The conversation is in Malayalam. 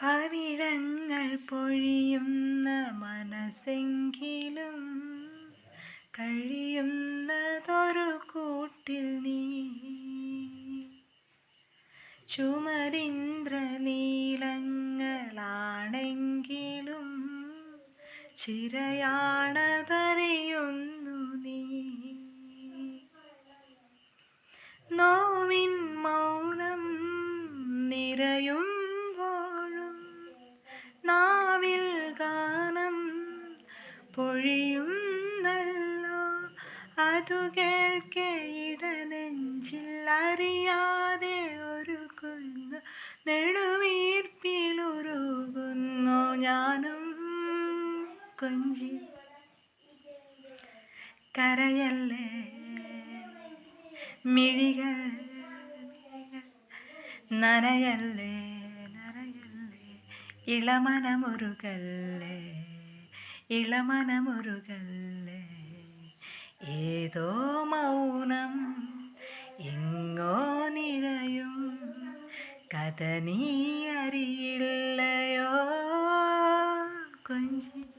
പവിഴങ്ങൾ പൊഴിയുന്ന മനസ്സെങ്കിലും കഴിയുന്നതൊരു കൂട്ടിൽ നീ. ചുമരിന്ദ്രനീലങ്ങളാണെങ്കിലും ചിരയാണതറിയുന്നു നീ. നോവിൻ മൗനം നിറയുമ്പോഴും നാവിൽ ഗാനം പൊഴിയുന്നല്ലോ. അതു കേൾക്കെ ഇടനെഞ്ചിൽ അറിയാതെ ഒരു കുഞ്ഞു നെടുവീർപ്പിലുരുകുന്നു ഞാനും കൊഞ്ചി. കരയല്ലേ മിഴികൾ നനയല്ലേ നനയല്ലേ, ഇളമനമുരുകല്ലേ ഇളമനമുരുകല്ലേ. ഏതോ മൗനം എങ്ങോ നിറയും കഥ നീ അറിയില്ലയോ കൊഞ്ചി.